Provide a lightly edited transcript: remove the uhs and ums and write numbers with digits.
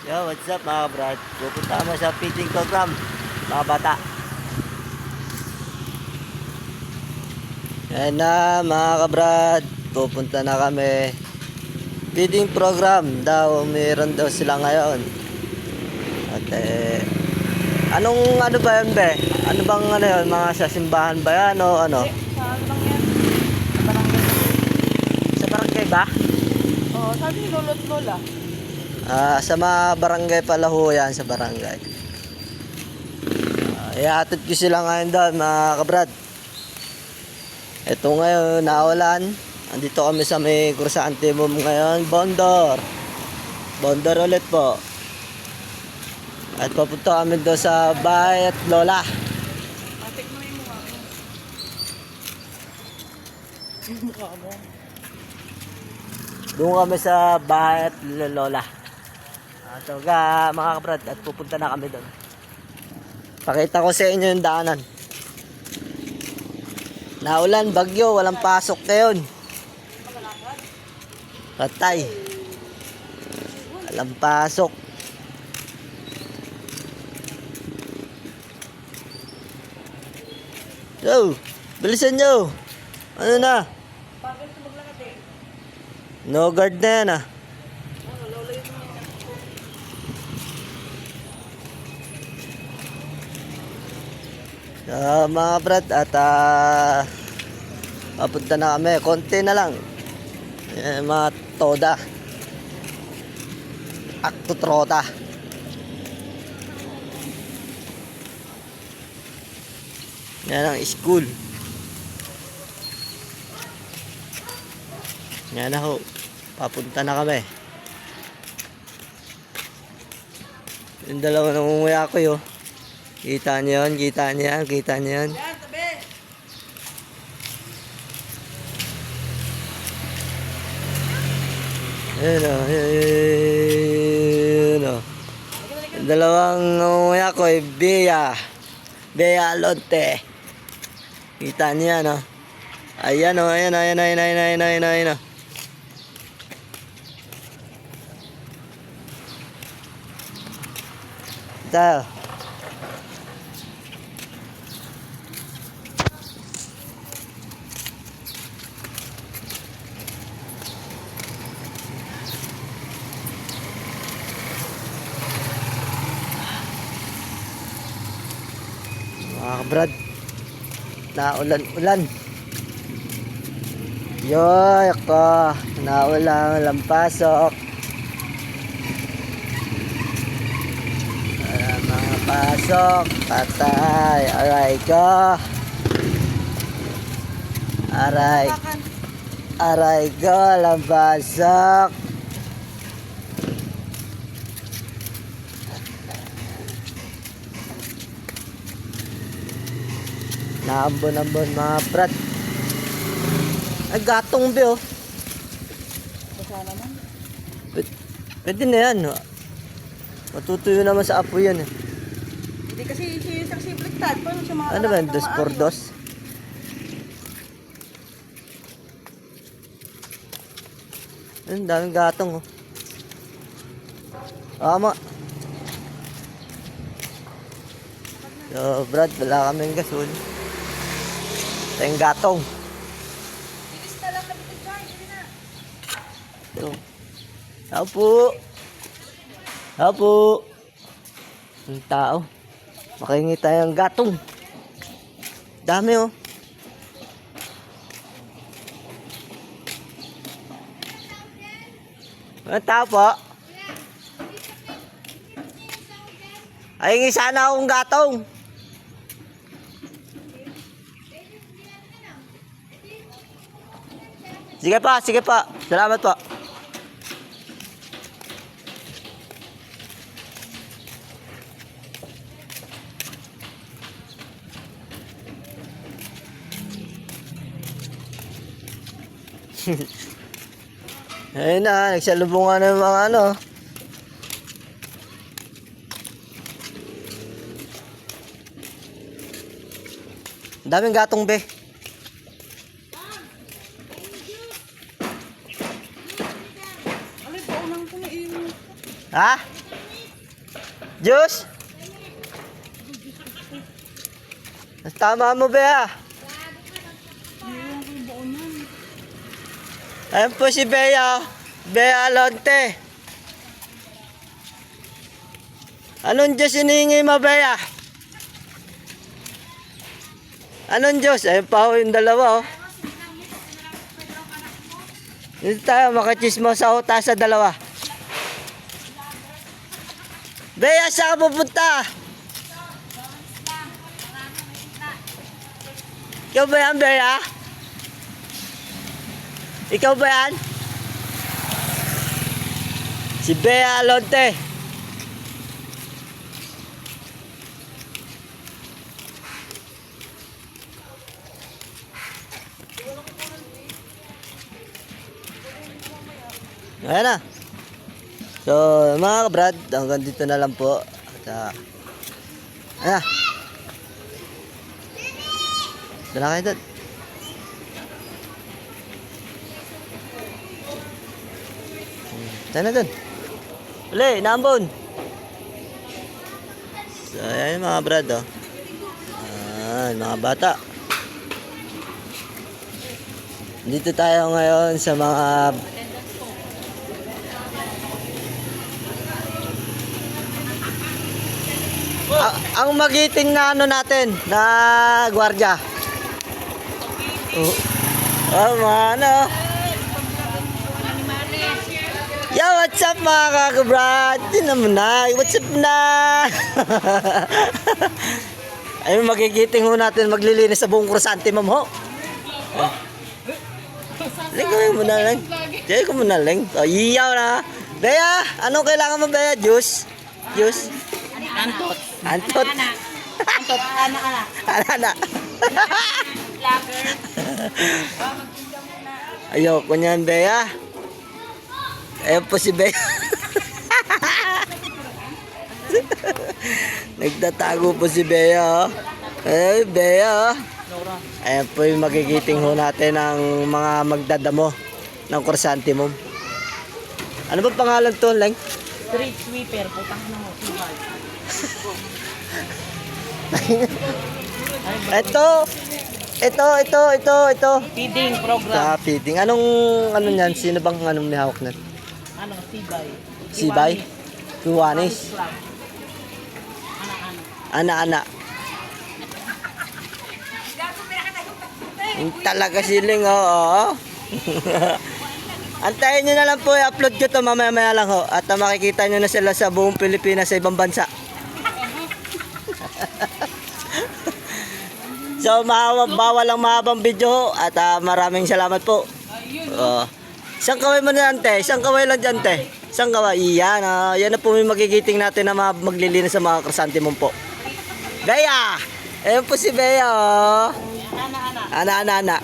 Yo, what's up mga brad? Pupunta kami sa feeding program, mga bata. Yan na mga kabrad, pupunta na kami. Feeding program daw, mayroon daw sila ngayon. At ano ba yun be? Ano bang ano yun? Mga sa simbahan ba yan o ano? Sa ano lang yan? Sa barangay. Sa barangay ba? Oo, sabi ni lolo't lola. Sa mga barangay pala ho yan, sa barangay. Ihatid ko sila ngayon doon mga kabrad. Ito ngayon, naulan. Andito kami sa may Cruzan Timum ngayon. Bondor. Bondor ulit po. At papunta kami doon sa bahay at lola. Matik mo yung mukha mo. Yung mukha mo. Doon kami sa bahay at lola. Ito ga mga kabrad, at pupunta na kami doon. Pakita ko sa inyo yung daanan. Naulan, bagyo, walang pasok ngayon. Patay. Walang pasok. Yo, bilisan nyo. Ano na? Bagal ito maglakad eh. No guard na yan ah. Ano, lola yung mga. Mga brad, at papunta na kami. Konti na lang. Mga toda. Akto trota. Yan ang school. Yan na ho. Papunta na kami. Yung dalawa namumuya ko yun. Kita niyo yan, kita niyo yan, kita niyo yan. Yan, tabi! Ayun o, ayun o. Yung dalawang namumuya ko ay Bea. Bea Lonte. Kita niyo yan o. Ayan o, ayan, ayan, ayan, ayan, ayan, ayan, ayan o. Tayo. Mga kabrad, naulan-ulan. Yoy ako, naulan, walang pasok. Wala mga pasok, patay. Aray ko. Aray, Takan. aray ko, walang pasok. Naambon-ambon mga brad. Ay, gatong be oh. Basa naman. Pwede na yan. Matutuyo naman sa apoy yan eh. Hindi kasi siya yung saksi baliktad. Paano siya mga Ano ba yun? Dos por dos? Ang daming gatong oh. Tama. So brad, wala kaming gasol. Ito yung gatong. Bilis na lang kapitid dyan. Hindi na. Ito. Tao po. Tao po. Ang tao. Makahingi tayo ng gatong. Dami oh. Ang tao po. Ay, hingi sana akong gatong. Sige pa, sige pa. Salamat po. Ayun na, nagsalubungan ng mga ano. Daming gatong be. Alin po, unang po na iyo. Ha? Diyos? Tama mo, Bea. Ayan po si Bea. Bea Alonte. Anong Diyos hinihingi mo, Bea? Anong Diyos? Ayun pa ho yung dalawa, oh. Dito tayo, makachismo sa huta sa dalawa. Bea, saan ka pupunta? Ikaw ba yan, Bea? Ikaw ba yan? Si Bea Alonte. Ayan na. So, mga kabrad, hanggang dito na lang po. At, ayan na. Dala kayo doon. Tayo na doon. Uli, naambon. So, ayan yung mga brad, oh. Ayan, mga bata. Dito tayo ngayon sa mga ang magiting na ano natin, na gwardiya. Oh, ano? Yo, what's up mga kakabrad? Tinan mo na, what's up na? Ayun, magigiting ho natin maglilinis sa buong krusante, ma'am ho. Lingawin mo na lang. Jay ko mo na lang. Oh, iyaw na. Bea, anong kailangan mo, Bea? Juice? Juice? Antot. Antot? Antot. Ana. Ana. Lager. Ayoko niyan, Bea. Ayun po si Bea. Nagtatago po si Bea. Eh, Bea. Ayan po yung magigiting ho natin ng mga magdadamo ng kursante mo. Ano ba pangalan to, Leng? Street sweeper. Putang na mo. Ito. Feeding program. Sa feeding. Ano niyan? Sino bang may hawak na? Ano? Sibay. Sibay? Kiwanis? Ana-ana. Yung talaga siling, oo. Antayin nyo na lang po, i-upload ko to mamaya lang ho. At makikita nyo na sila sa buong Pilipinas sa ibang bansa. So, bawal ang mahabang video ho. At maraming salamat po. Isang kaway mo na, ante. Isang kaway lang dyan, ante. Isang kaway. Iyan, yan na po may magigiting natin na maglilinis sa mga krasante mo po. Bea! Ayan po si Bea, oh. Ana.